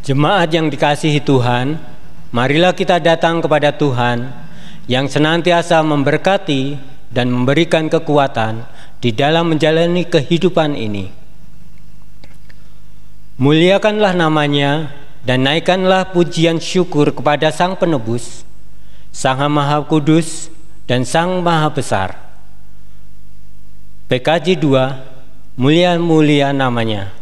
Jemaat yang dikasihi Tuhan, marilah kita datang kepada Tuhan yang senantiasa memberkati dan memberikan kekuatan di dalam menjalani kehidupan ini. Muliakanlah namanya dan naikkanlah pujian syukur kepada Sang Penebus, Sang Maha Kudus dan Sang Maha Besar. PKJ 2, mulia-mulia namanya.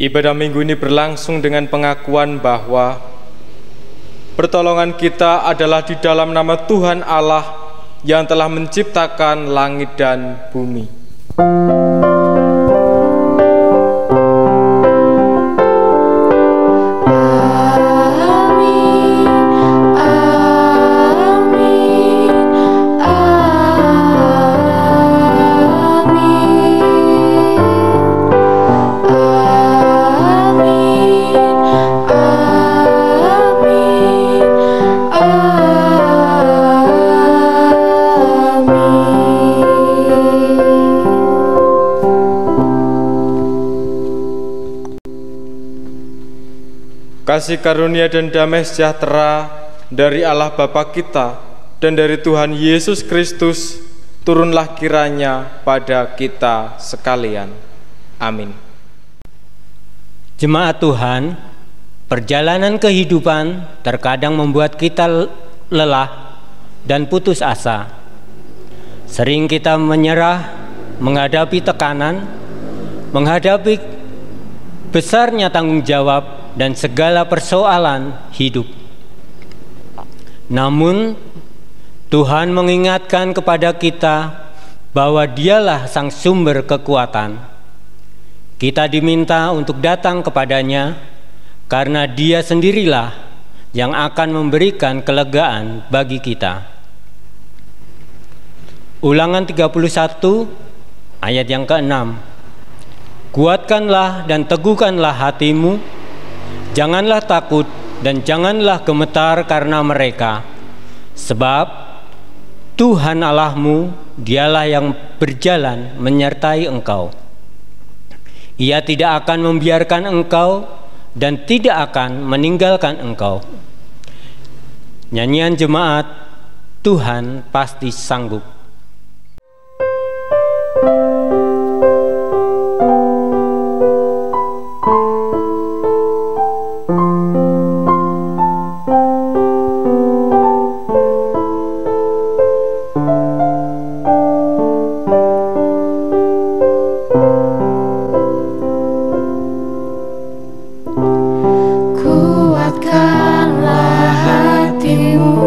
Ibadah minggu ini berlangsung dengan pengakuan bahwa pertolongan kita adalah di dalam nama Tuhan Allah yang telah menciptakan langit dan bumi. Kasih karunia dan damai sejahtera dari Allah Bapa kita dan dari Tuhan Yesus Kristus turunlah kiranya pada kita sekalian. Amin. Jemaat Tuhan, perjalanan kehidupan terkadang membuat kita lelah dan putus asa. Sering kita menyerah menghadapi tekanan, menghadapi besarnya tanggung jawab dan segala persoalan hidup. Namun Tuhan mengingatkan kepada kita bahwa Dialah sang sumber kekuatan. Kita diminta untuk datang kepadanya karena Dia sendirilah yang akan memberikan kelegaan bagi kita. Ulangan 31 ayat yang ke-6. Kuatkanlah dan teguhkanlah hatimu, janganlah takut dan janganlah gemetar karena mereka, sebab Tuhan Allahmu, Dialah yang berjalan menyertai engkau. Ia tidak akan membiarkan engkau dan tidak akan meninggalkan engkau. Nyanyian jemaat, Tuhan pasti sanggup. Kuatkanlah hatimu,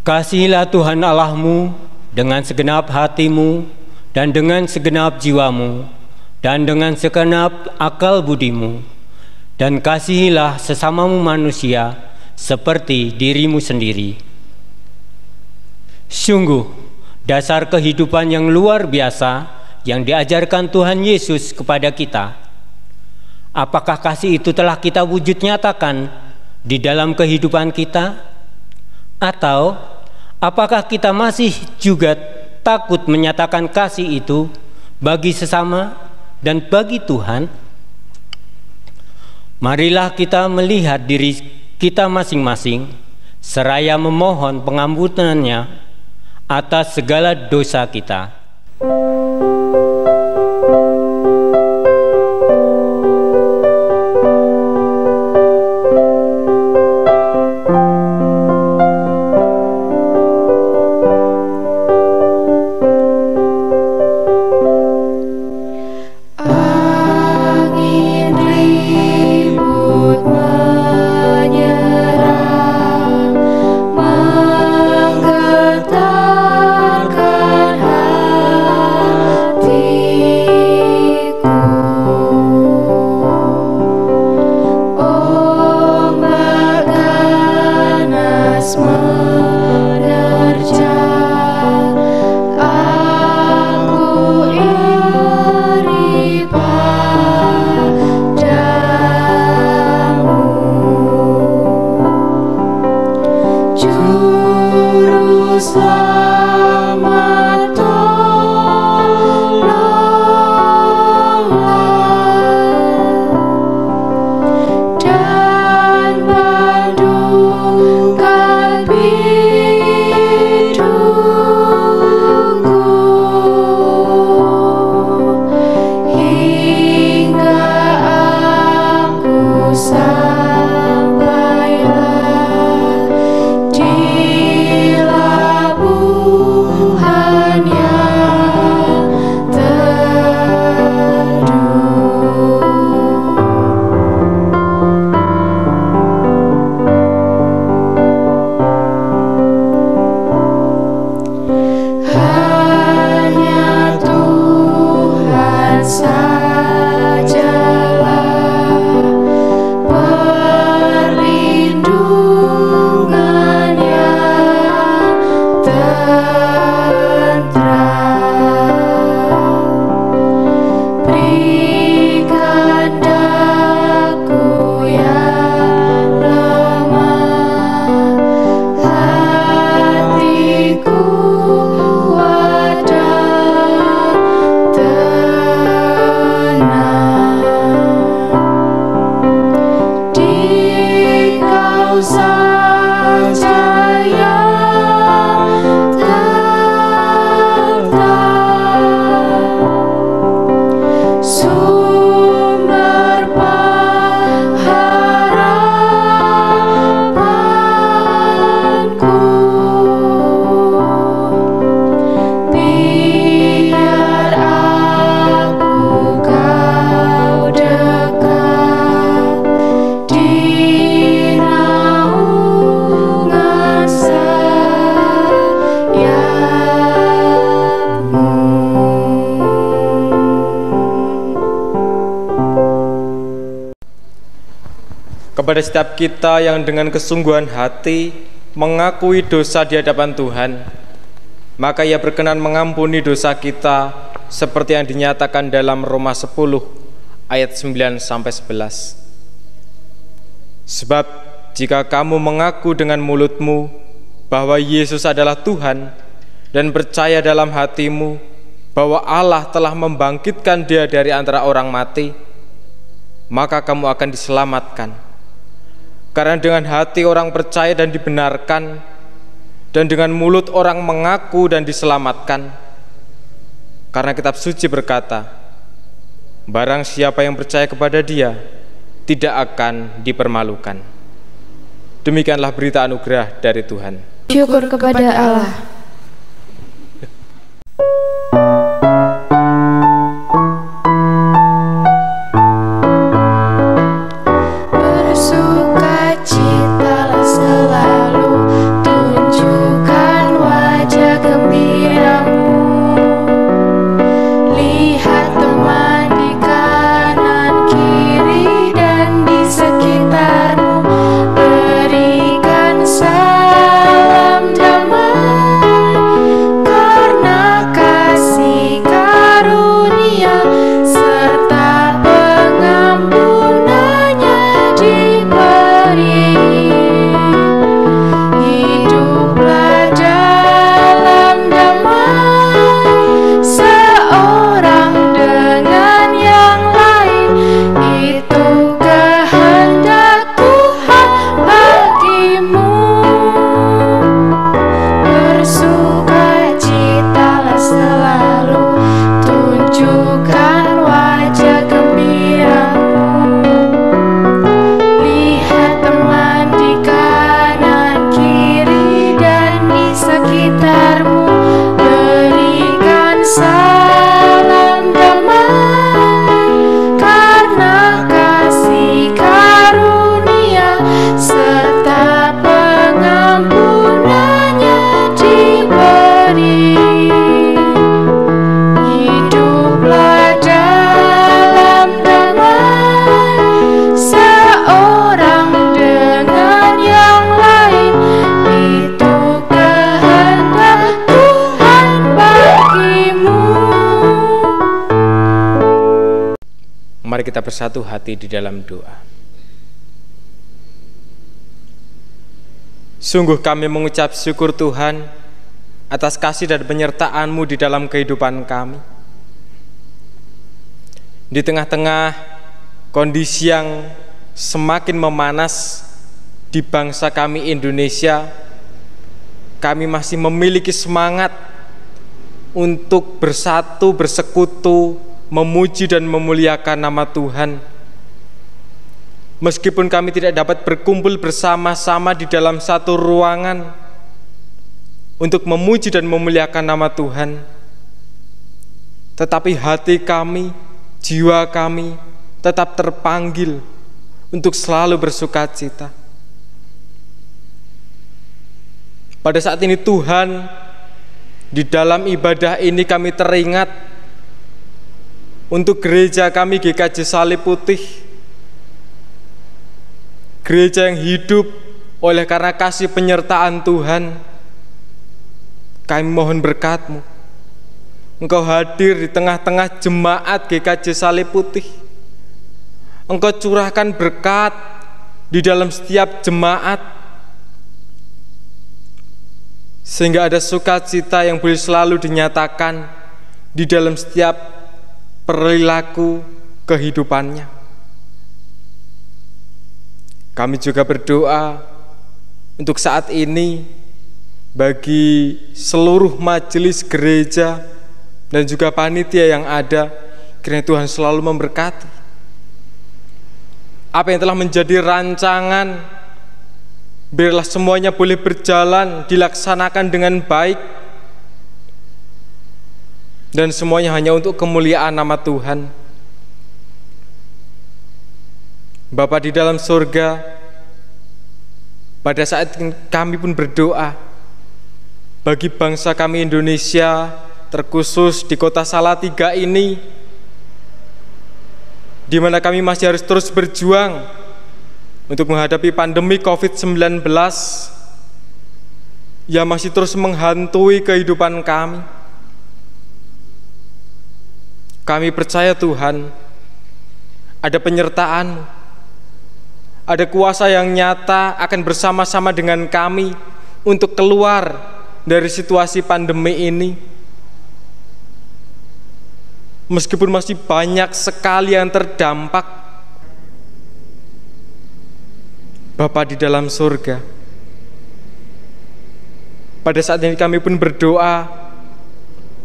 Kasihilah Tuhan Allahmu dengan segenap hatimu dan dengan segenap jiwamu dan dengan segenap akal budimu, dan kasihilah sesamamu manusia seperti dirimu sendiri. Sungguh, dasar kehidupan yang luar biasa yang diajarkan Tuhan Yesus kepada kita. Apakah kasih itu telah kita wujud nyatakan di dalam kehidupan kita? Atau apakah kita masih juga takut menyatakan kasih itu bagi sesama dan bagi Tuhan? Marilah kita melihat diri kita masing-masing seraya memohon pengampunannya atas segala dosa kita. Kepada setiap kita yang dengan kesungguhan hati mengakui dosa di hadapan Tuhan, maka Ia berkenan mengampuni dosa kita seperti yang dinyatakan dalam Roma 10 ayat 9-11. Sebab jika kamu mengaku dengan mulutmu bahwa Yesus adalah Tuhan dan percaya dalam hatimu bahwa Allah telah membangkitkan Dia dari antara orang mati, maka kamu akan diselamatkan. Karena dengan hati orang percaya dan dibenarkan, dan dengan mulut orang mengaku dan diselamatkan. Karena kitab suci berkata, barang siapa yang percaya kepada Dia tidak akan dipermalukan. Demikianlah berita anugerah dari Tuhan. Syukur kepada Allah. Bersukacitalah selalu, tunjukkan Mari kita bersatu hati di dalam doa. Sungguh kami mengucap syukur Tuhan atas kasih dan penyertaan-Mu di dalam kehidupan kami. Di tengah-tengah kondisi yang semakin memanas di bangsa kami Indonesia, kami masih memiliki semangat untuk bersatu, bersekutu, memuji dan memuliakan nama Tuhan. Meskipun kami tidak dapat berkumpul bersama-sama di dalam satu ruangan untuk memuji dan memuliakan nama Tuhan, tetapi hati kami, jiwa kami tetap terpanggil untuk selalu bersukacita. Pada saat ini Tuhan, di dalam ibadah ini kami teringat untuk gereja kami GKJ Salib Putih, gereja yang hidup oleh karena kasih penyertaan Tuhan. Kami mohon berkat-Mu, Engkau hadir di tengah-tengah jemaat GKJ Salib Putih. Engkau curahkan berkat di dalam setiap jemaat, sehingga ada sukacita yang boleh selalu dinyatakan di dalam setiap perilaku kehidupannya. Kami juga berdoa untuk saat ini bagi seluruh majelis gereja dan juga panitia yang ada, kiranya Tuhan selalu memberkati. Apa yang telah menjadi rancangan, biarlah semuanya boleh berjalan, dilaksanakan dengan baik, dan semuanya hanya untuk kemuliaan nama Tuhan. Bapa di dalam surga, pada saat kami pun berdoa bagi bangsa kami Indonesia, terkhusus di kota Salatiga ini, di mana kami masih harus terus berjuang untuk menghadapi pandemi COVID-19 yang masih terus menghantui kehidupan kami. Kami percaya Tuhan, ada penyertaan-Mu, ada kuasa yang nyata akan bersama-sama dengan kami untuk keluar dari situasi pandemi ini. Meskipun masih banyak sekali yang terdampak, Bapa di dalam surga, pada saat ini kami pun berdoa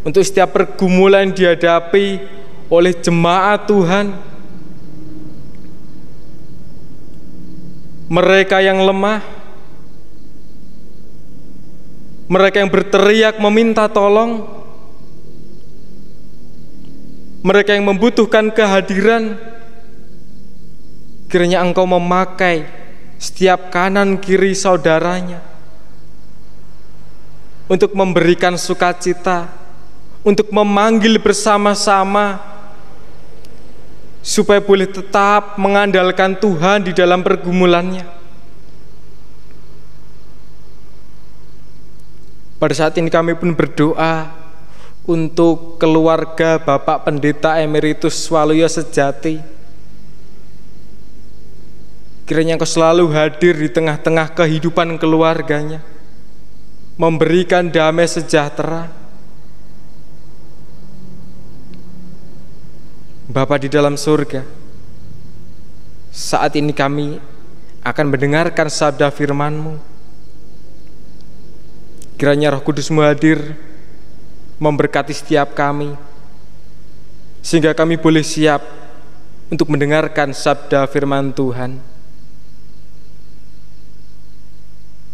untuk setiap pergumulan yang dihadapi oleh jemaat Tuhan, mereka yang lemah, mereka yang berteriak meminta tolong, mereka yang membutuhkan kehadiran. Kiranya Engkau memakai setiap kanan kiri saudaranya untuk memberikan sukacita, untuk memanggil bersama-sama, supaya boleh tetap mengandalkan Tuhan di dalam pergumulannya. Pada saat ini kami pun berdoa untuk keluarga Bapak Pendeta Emeritus Waluyo Sejati. Kiranya Engkau selalu hadir di tengah-tengah kehidupan keluarganya, memberikan damai sejahtera. Bapa di dalam surga, saat ini kami akan mendengarkan sabda firman-Mu. Kiranya Roh Kudus-Mu hadir memberkati setiap kami, sehingga kami boleh siap untuk mendengarkan sabda firman Tuhan.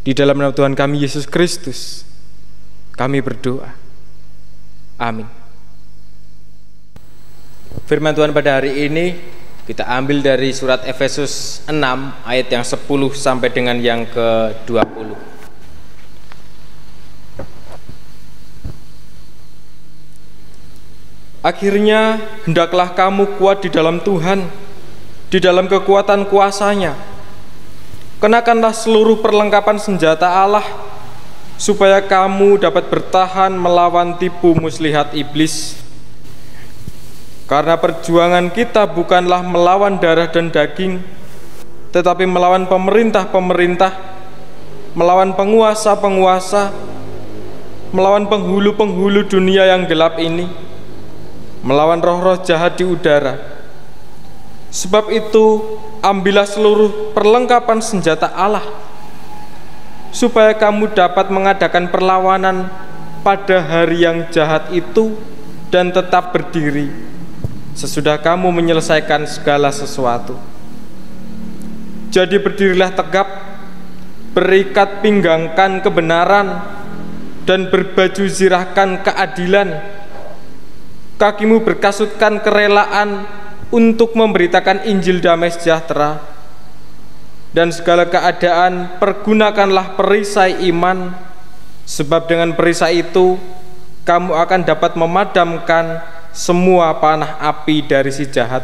Di dalam nama Tuhan kami Yesus Kristus, kami berdoa. Amin. Firman Tuhan pada hari ini kita ambil dari surat Efesus 6 ayat yang 10 sampai dengan yang ke-20. Akhirnya hendaklah kamu kuat di dalam Tuhan, di dalam kekuatan kuasa-Nya. Kenakanlah seluruh perlengkapan senjata Allah, supaya kamu dapat bertahan melawan tipu muslihat iblis. Karena perjuangan kita bukanlah melawan darah dan daging, tetapi melawan pemerintah-pemerintah, melawan penguasa-penguasa, melawan penghulu-penghulu dunia yang gelap ini, melawan roh-roh jahat di udara. Sebab itu, ambillah seluruh perlengkapan senjata Allah, supaya kamu dapat mengadakan perlawanan pada hari yang jahat itu dan tetap berdiri sesudah kamu menyelesaikan segala sesuatu. Jadi berdirilah tegap, berikat pinggangkan kebenaran, dan berbaju zirahkan keadilan. Kakimu berkasutkan kerelaan untuk memberitakan Injil damai sejahtera. Dan segala keadaan pergunakanlah perisai iman, sebab dengan perisai itu kamu akan dapat memadamkan semua panah api dari si jahat.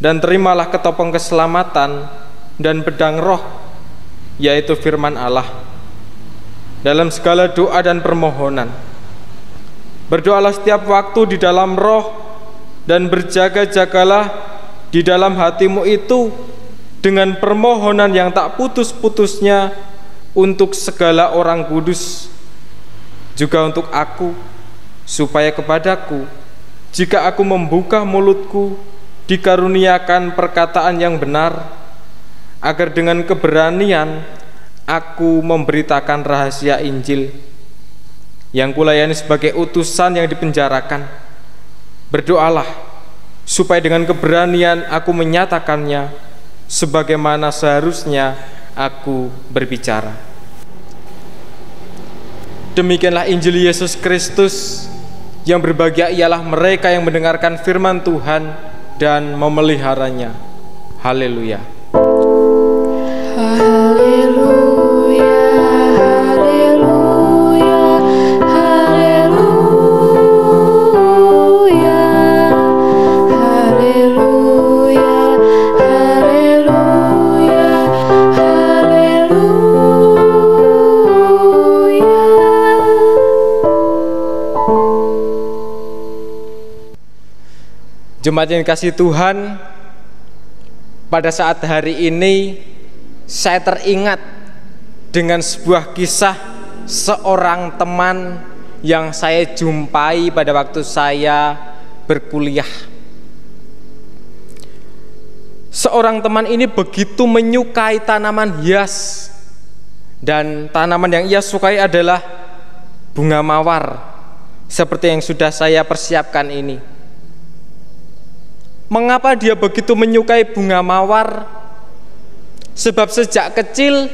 Dan terimalah ketopong keselamatan dan pedang roh, yaitu firman Allah. Dalam segala doa dan permohonan, berdoalah setiap waktu di dalam roh, dan berjaga-jagalah di dalam hatimu itu dengan permohonan yang tak putus-putusnya untuk segala orang kudus, juga untuk aku, supaya kepadaku, jika aku membuka mulutku, dikaruniakan perkataan yang benar, agar dengan keberanian aku memberitakan rahasia Injil yang kulayani sebagai utusan yang dipenjarakan. Berdoalah supaya dengan keberanian aku menyatakannya sebagaimana seharusnya aku berbicara. Demikianlah Injil Yesus Kristus. Yang berbahagia ialah mereka yang mendengarkan firman Tuhan dan memeliharanya. Haleluya. Haleluya, haleluya, haleluya, haleluya, haleluya, haleluya. Jemaat yang dikasihi Tuhan, pada saat hari ini saya teringat dengan sebuah kisah seorang teman yang saya jumpai pada waktu saya berkuliah. Seorang teman ini begitu menyukai tanaman hias, dan tanaman yang ia sukai adalah bunga mawar, seperti yang sudah saya persiapkan ini. Mengapa dia begitu menyukai bunga mawar? Sebab sejak kecil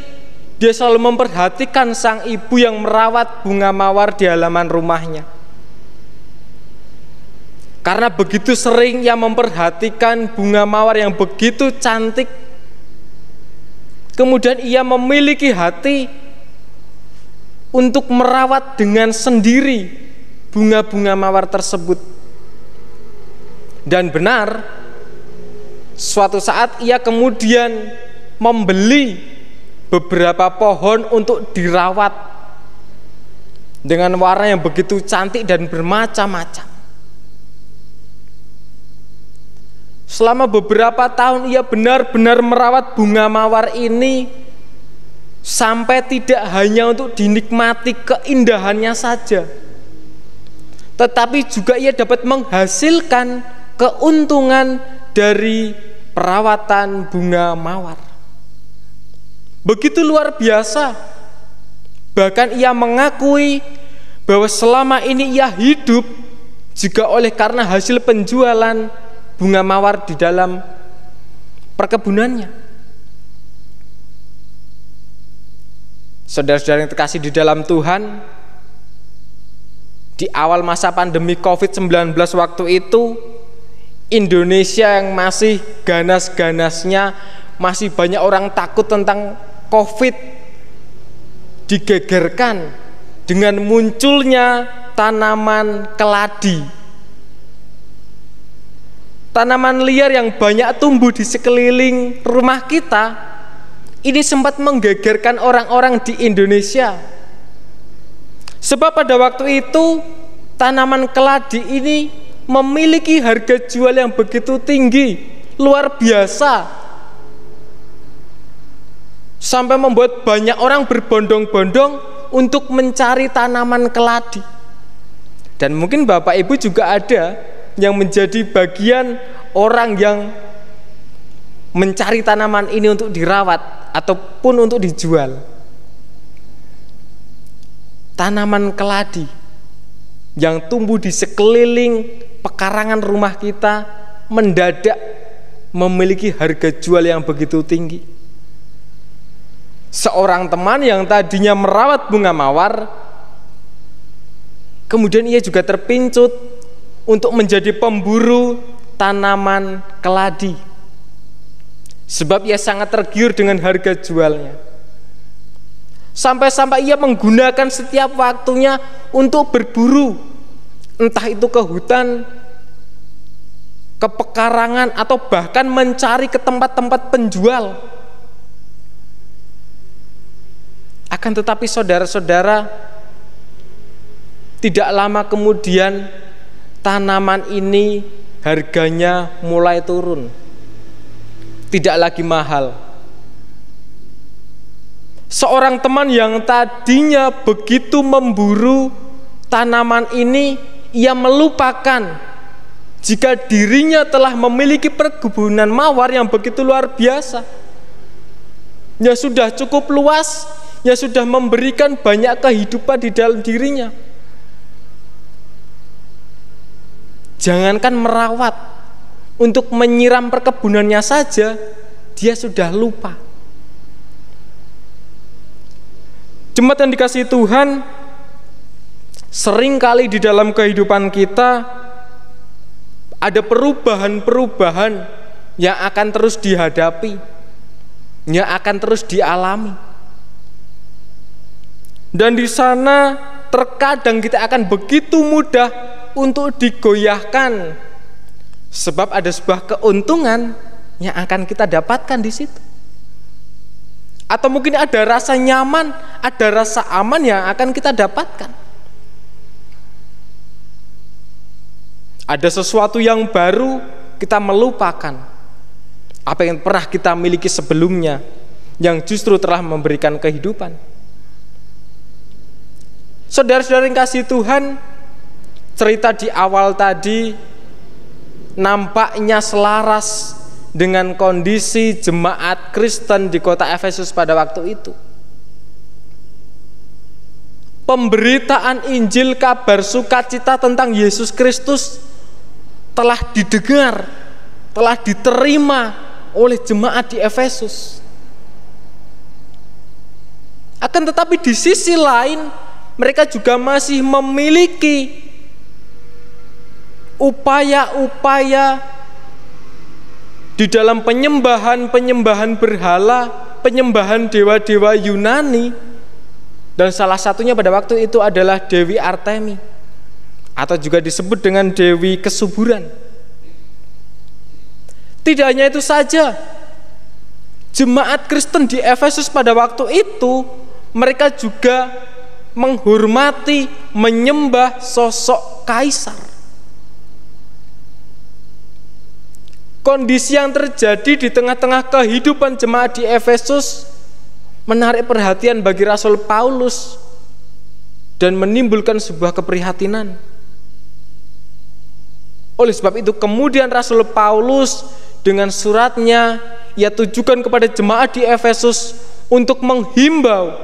dia selalu memperhatikan sang ibu yang merawat bunga mawar di halaman rumahnya. Karena begitu sering ia memperhatikan bunga mawar yang begitu cantik, kemudian ia memiliki hati untuk merawat dengan sendiri bunga-bunga mawar tersebut. Dan benar, suatu saat ia kemudian membeli beberapa pohon untuk dirawat dengan warna yang begitu cantik dan bermacam-macam. Selama beberapa tahun ia benar-benar merawat bunga mawar ini, sampai tidak hanya untuk dinikmati keindahannya saja, tetapi juga ia dapat menghasilkan keuntungan dari perawatan bunga mawar. Begitu luar biasa. Bahkan ia mengakui bahwa selama ini ia hidup juga oleh karena hasil penjualan bunga mawar di dalam perkebunannya. Saudara-saudara yang terkasih di dalam Tuhan, di awal masa pandemi COVID-19 waktu itu, Indonesia yang masih ganas-ganasnya, masih banyak orang takut tentang COVID, digegerkan dengan munculnya tanaman keladi. Tanaman liar yang banyak tumbuh di sekeliling rumah kita, ini sempat menggegerkan orang-orang di Indonesia. Sebab pada waktu itu tanaman keladi ini memiliki harga jual yang begitu tinggi, luar biasa, sampai membuat banyak orang berbondong-bondong untuk mencari tanaman keladi. Dan mungkin Bapak Ibu juga ada yang menjadi bagian orang yang mencari tanaman ini untuk dirawat ataupun untuk dijual. Tanaman keladi yang tumbuh di sekeliling pekarangan rumah kita mendadak memiliki harga jual yang begitu tinggi. Seorang teman yang tadinya merawat bunga mawar, kemudian ia juga terpincut untuk menjadi pemburu tanaman keladi, sebab ia sangat tergiur dengan harga jualnya. Sampai-sampai ia menggunakan setiap waktunya untuk berburu, entah itu ke hutan, ke pekarangan, atau bahkan mencari ke tempat-tempat penjual. Akan tetapi saudara-saudara, tidak lama kemudian tanaman ini harganya mulai turun, tidak lagi mahal. Seorang teman yang tadinya begitu memburu tanaman ini, ia melupakan jika dirinya telah memiliki perkebunan mawar yang begitu luar biasa, yang sudah cukup luas, yang sudah memberikan banyak kehidupan di dalam dirinya. Jangankan merawat, untuk menyiram perkebunannya saja dia sudah lupa. Jemaat yang dikasihi Tuhan, seringkali di dalam kehidupan kita ada perubahan-perubahan yang akan terus dihadapi, yang akan terus dialami. Dan di sana terkadang kita akan begitu mudah untuk digoyahkan, sebab ada sebuah keuntungan yang akan kita dapatkan di situ. Atau mungkin ada rasa nyaman, ada rasa aman yang akan kita dapatkan. Ada sesuatu yang baru, kita melupakan apa yang pernah kita miliki sebelumnya, yang justru telah memberikan kehidupan. Saudara-saudara yang kasih Tuhan, cerita di awal tadi nampaknya selaras dengan kondisi jemaat Kristen di kota Efesus pada waktu itu. Pemberitaan Injil, kabar sukacita tentang Yesus Kristus telah didengar, telah diterima oleh jemaat di Efesus. Akan tetapi di sisi lain, mereka juga masih memiliki upaya-upaya di dalam penyembahan berhala, penyembahan dewa-dewa Yunani, dan salah satunya pada waktu itu adalah Dewi Artemi, atau juga disebut dengan Dewi Kesuburan. Tidak hanya itu saja, jemaat Kristen di Efesus pada waktu itu mereka juga menghormati, menyembah sosok kaisar. Kondisi yang terjadi di tengah-tengah kehidupan jemaat di Efesus menarik perhatian bagi Rasul Paulus dan menimbulkan sebuah keprihatinan. Oleh sebab itu kemudian Rasul Paulus dengan suratnya ia tujukan kepada jemaat di Efesus untuk menghimbau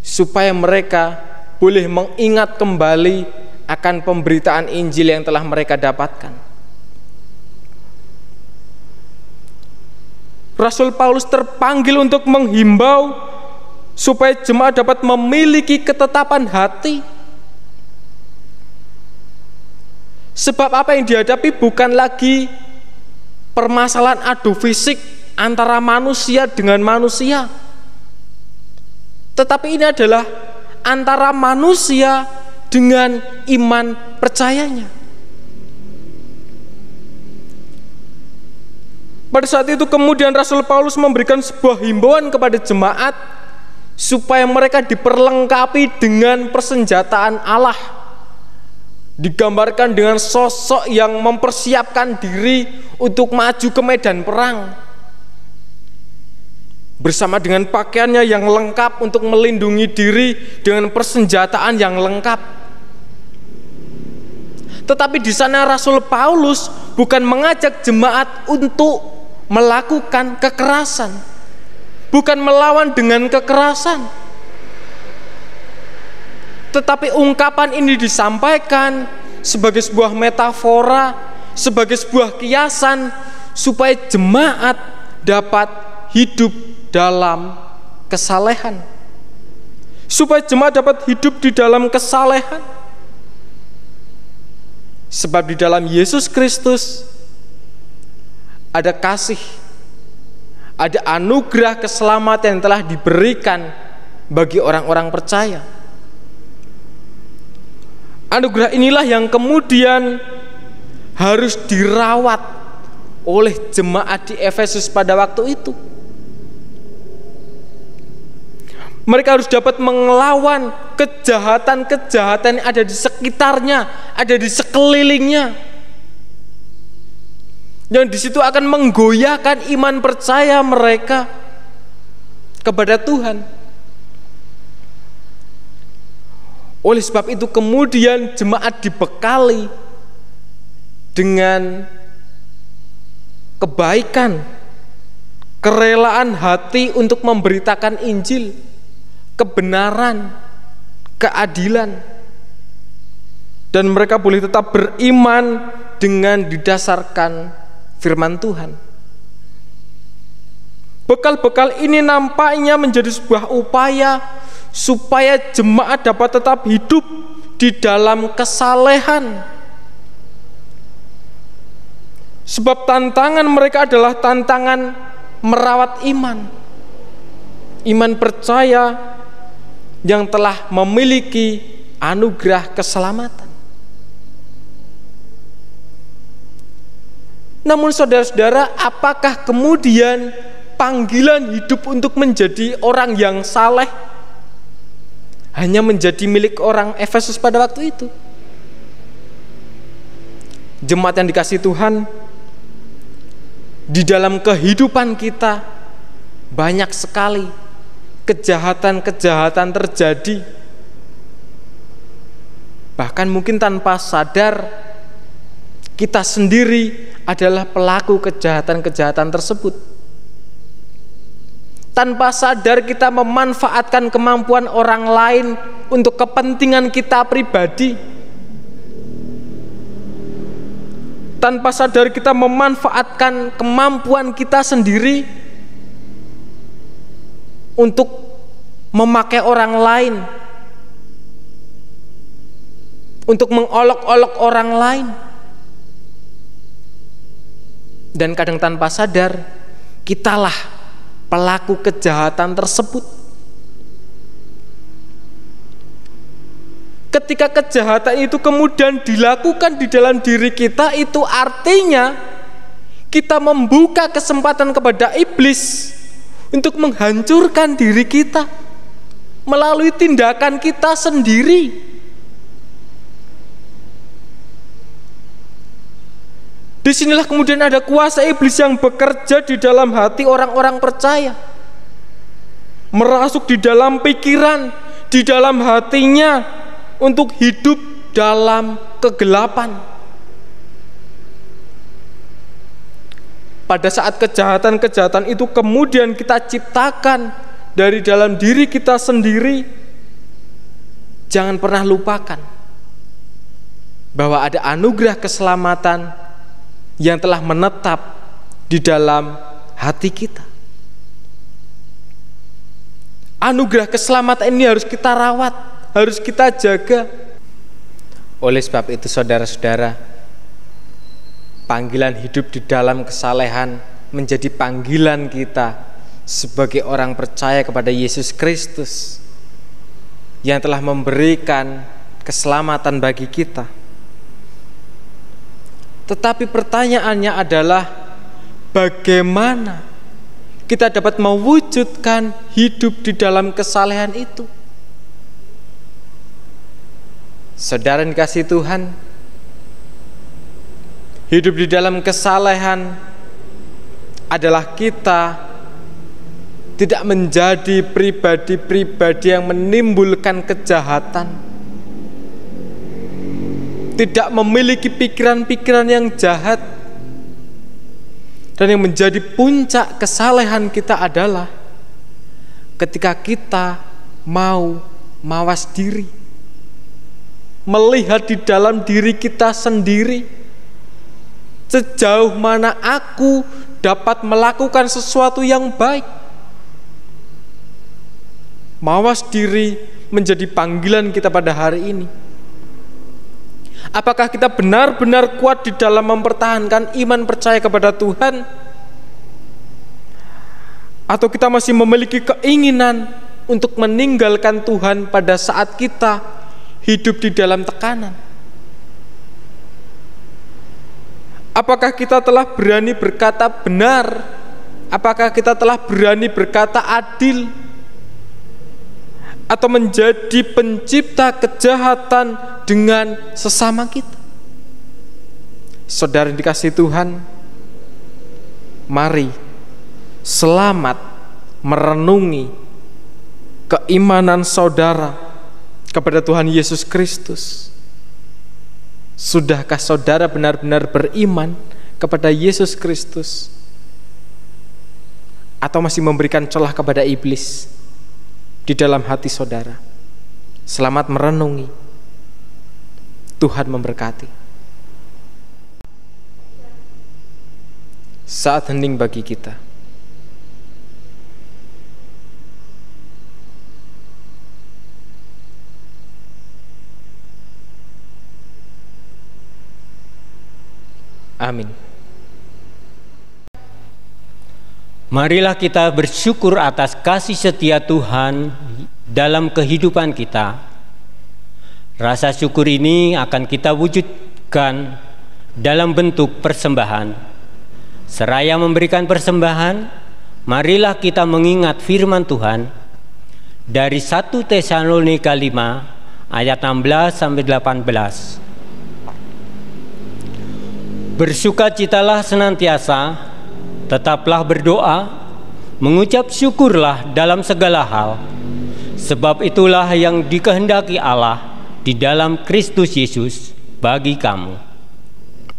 supaya mereka boleh mengingat kembali akan pemberitaan Injil yang telah mereka dapatkan. Rasul Paulus terpanggil untuk menghimbau supaya jemaat dapat memiliki ketetapan hati. Sebab apa yang dihadapi bukan lagi permasalahan adu fisik antara manusia dengan manusia, tetapi ini adalah antara manusia dengan iman percayanya. Pada saat itu kemudian Rasul Paulus memberikan sebuah himbauan kepada jemaat supaya mereka diperlengkapi dengan persenjataan Allah, digambarkan dengan sosok yang mempersiapkan diri untuk maju ke medan perang, bersama dengan pakaiannya yang lengkap untuk melindungi diri dengan persenjataan yang lengkap. Tetapi di sana Rasul Paulus bukan mengajak jemaat untuk melakukan kekerasan, bukan melawan dengan kekerasan, tetapi ungkapan ini disampaikan sebagai sebuah metafora, sebagai sebuah kiasan, supaya jemaat dapat hidup dalam kesalehan, supaya jemaat dapat hidup di dalam kesalehan. Sebab di dalam Yesus Kristus ada kasih, ada anugerah keselamatan yang telah diberikan bagi orang-orang percaya. Anugerah inilah yang kemudian harus dirawat oleh jemaat di Efesus pada waktu itu. Mereka harus dapat melawan kejahatan-kejahatan yang ada di sekitarnya, ada di sekelilingnya, yang di situ akan menggoyahkan iman percaya mereka kepada Tuhan. Oleh sebab itu kemudian jemaat dibekali dengan kebaikan, kerelaan hati untuk memberitakan Injil, kebenaran, keadilan, dan mereka boleh tetap beriman dengan didasarkan firman Tuhan. Bekal-bekal ini nampaknya menjadi sebuah upaya supaya jemaat dapat tetap hidup di dalam kesalehan. Sebab tantangan mereka adalah tantangan merawat iman, iman percaya yang telah memiliki anugerah keselamatan. Namun saudara-saudara, apakah kemudian panggilan hidup untuk menjadi orang yang saleh hanya menjadi milik orang Efesus pada waktu itu? Jemaat yang dikasihi Tuhan, di dalam kehidupan kita banyak sekali kejahatan-kejahatan terjadi. Bahkan mungkin tanpa sadar kita sendiri adalah pelaku kejahatan-kejahatan tersebut. Tanpa sadar kita memanfaatkan kemampuan orang lain untuk kepentingan kita pribadi. Tanpa sadar kita memanfaatkan kemampuan kita sendiri untuk memakai orang lain, untuk mengolok-olok orang lain. Dan kadang tanpa sadar kitalah pelaku kejahatan tersebut. Ketika kejahatan itu kemudian dilakukan di dalam diri kita, itu artinya kita membuka kesempatan kepada iblis untuk menghancurkan diri kita melalui tindakan kita sendiri. Disinilah kemudian ada kuasa iblis yang bekerja di dalam hati orang-orang percaya, merasuk di dalam pikiran, di dalam hatinya untuk hidup dalam kegelapan. Pada saat kejahatan-kejahatan itu kemudian kita ciptakan dari dalam diri kita sendiri, jangan pernah lupakan bahwa ada anugerah keselamatan yang telah menetap di dalam hati kita. Anugerah keselamatan ini harus kita rawat, harus kita jaga. Oleh sebab itu saudara-saudara, panggilan hidup di dalam kesalehan menjadi panggilan kita sebagai orang percaya kepada Yesus Kristus yang telah memberikan keselamatan bagi kita. Tetapi pertanyaannya adalah bagaimana kita dapat mewujudkan hidup di dalam kesalehan itu? Saudara yang dikasihi Tuhan, Hidup di dalam kesalehan adalah kita tidak menjadi pribadi-pribadi yang menimbulkan kejahatan, tidak memiliki pikiran-pikiran yang jahat. Dan yang menjadi puncak kesalehan kita adalah ketika kita mau mawas diri, melihat di dalam diri kita sendiri, sejauh mana aku dapat melakukan sesuatu yang baik. Mawas diri menjadi panggilan kita pada hari ini. Apakah kita benar-benar kuat di dalam mempertahankan iman percaya kepada Tuhan? Atau kita masih memiliki keinginan untuk meninggalkan Tuhan pada saat kita hidup di dalam tekanan? Apakah kita telah berani berkata benar? Apakah kita telah berani berkata adil? Atau menjadi pencipta kejahatan dengan sesama kita? Saudara dikasihi Tuhan, mari selamat merenungi keimanan saudara kepada Tuhan Yesus Kristus. Sudahkah saudara benar-benar beriman kepada Yesus Kristus? Atau masih memberikan celah kepada iblis di dalam hati saudara? Selamat merenungi. Tuhan memberkati. Saat hening bagi kita. Amin. Marilah kita bersyukur atas kasih setia Tuhan dalam kehidupan kita. Rasa syukur ini akan kita wujudkan dalam bentuk persembahan. Seraya memberikan persembahan, marilah kita mengingat firman Tuhan dari 1 Tesalonika 5 ayat 16 sampai 18. Bersukacitalah senantiasa, tetaplah berdoa, mengucap syukurlah dalam segala hal, sebab itulah yang dikehendaki Allah di dalam Kristus Yesus bagi kamu.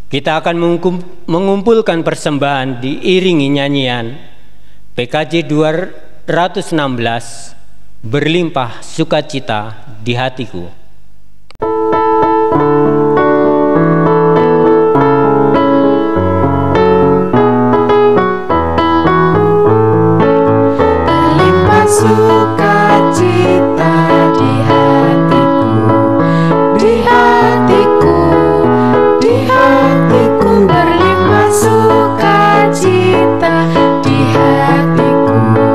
Kita akan mengumpulkan persembahan diiringi nyanyian PKJ 216, Berlimpah Sukacita di Hatiku. Sukacita di hatiku, di hatiku, di hatiku, berlimpah sukacita di hatiku,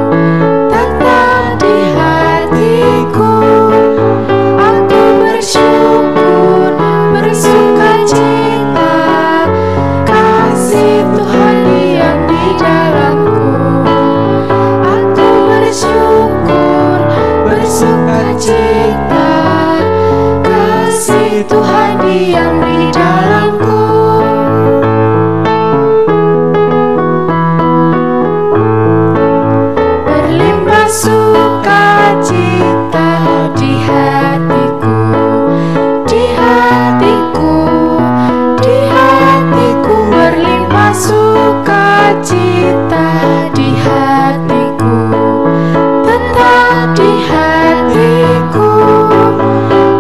tetap di hatiku. Aku bersyukur, bersukacita, kasih Tuhan diam di dalamku. Aku bersyukur, bersukacita, kasih Tuhan diam di dalamku. Berlimpah sukacita di hatiku, di hatiku, di hatiku, berlimpah sukacita di hatiku, tetap di hatiku.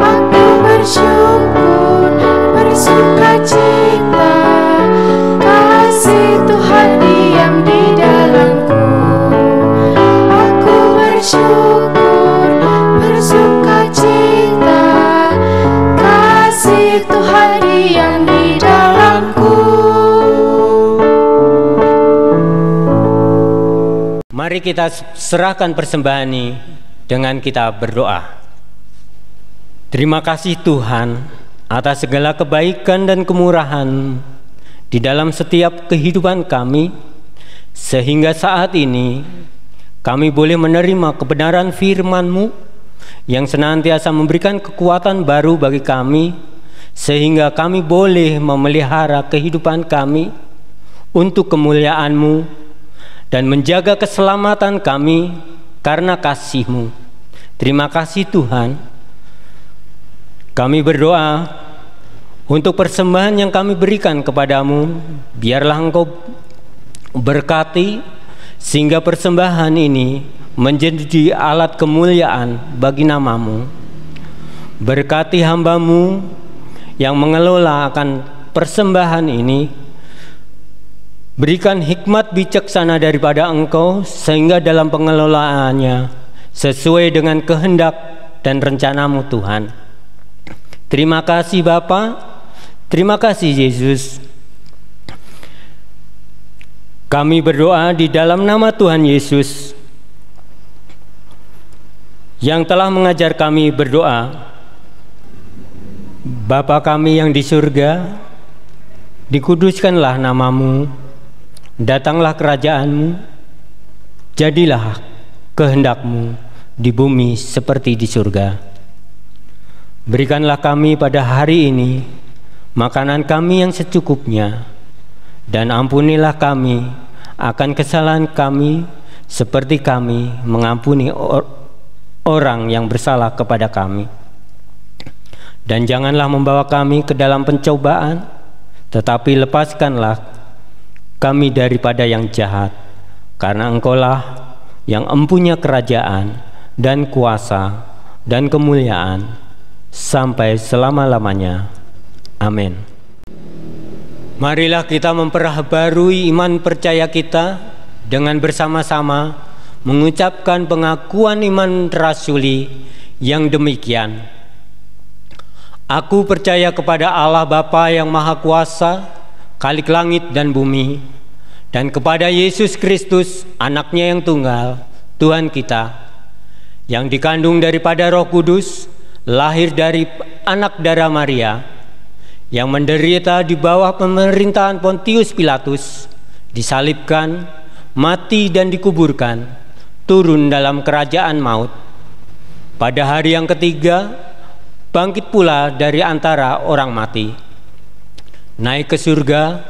Aku bersyukur, bersukacita, kasih Tuhan diam di dalamku. Aku bersyukur, bersukacita, kasih Tuhan diam di dalamku. Mari kita serahkan persembahan ini dengan kita berdoa. Terima kasih Tuhan atas segala kebaikan dan kemurahan di dalam setiap kehidupan kami, sehingga saat ini kami boleh menerima kebenaran firman-Mu yang senantiasa memberikan kekuatan baru bagi kami, sehingga kami boleh memelihara kehidupan kami untuk kemuliaan-Mu dan menjaga keselamatan kami karena kasih-Mu. Terima kasih Tuhan. Kami berdoa untuk persembahan yang kami berikan kepadamu, biarlah Engkau berkati sehingga persembahan ini menjadi alat kemuliaan bagi nama-Mu. Berkati hamba-Mu yang mengelola akan persembahan ini, berikan hikmat bijaksana daripada Engkau sehingga dalam pengelolaannya sesuai dengan kehendak dan rencana-Mu Tuhan. Terima kasih Bapa, terima kasih Yesus. Kami berdoa di dalam nama Tuhan Yesus yang telah mengajar kami berdoa. Bapa kami yang di surga, dikuduskanlah nama-Mu, datanglah kerajaan-Mu, jadilah kehendak-Mu di bumi seperti di surga. Berikanlah kami pada hari ini makanan kami yang secukupnya, dan ampunilah kami akan kesalahan kami seperti kami mengampuni orang yang bersalah kepada kami. Dan janganlah membawa kami ke dalam pencobaan, tetapi lepaskanlah kami daripada yang jahat, karena Engkaulah yang empunya kerajaan dan kuasa dan kemuliaan sampai selama-lamanya. Amin. Marilah kita memperbaharui iman percaya kita dengan bersama-sama mengucapkan pengakuan iman rasuli yang demikian. Aku percaya kepada Allah Bapa yang Maha Kuasa, Khalik langit dan bumi, dan kepada Yesus Kristus, Anaknya yang tunggal, Tuhan kita, yang dikandung daripada Roh Kudus, lahir dari anak darah Maria, yang menderita di bawah pemerintahan Pontius Pilatus, disalibkan, mati dan dikuburkan, turun dalam kerajaan maut. Pada hari yang ketiga, bangkit pula dari antara orang mati, naik ke surga,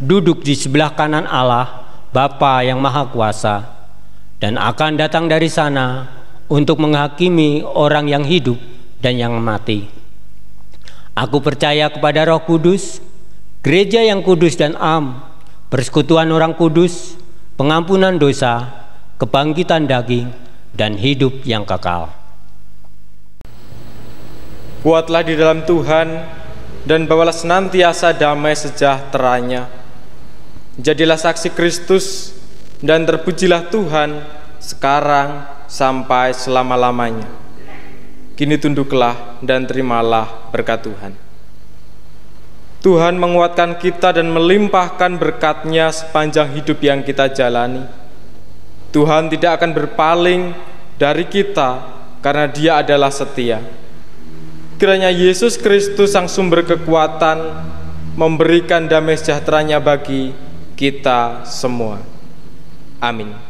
duduk di sebelah kanan Allah Bapa yang Maha Kuasa, dan akan datang dari sana untuk menghakimi orang yang hidup dan yang mati. Aku percaya kepada Roh Kudus, gereja yang kudus dan am, persekutuan orang kudus, pengampunan dosa, kebangkitan daging, dan hidup yang kekal. Kuatlah di dalam Tuhan dan bawalah senantiasa damai sejahtera-Nya. Jadilah saksi Kristus dan terpujilah Tuhan sekarang sampai selama-lamanya. Kini tunduklah dan terimalah berkat Tuhan. Tuhan menguatkan kita dan melimpahkan berkat-Nya sepanjang hidup yang kita jalani. Tuhan tidak akan berpaling dari kita karena Dia adalah setia. Kiranya Yesus Kristus sang sumber kekuatan memberikan damai sejahtera-Nya bagi kita semua. Amin.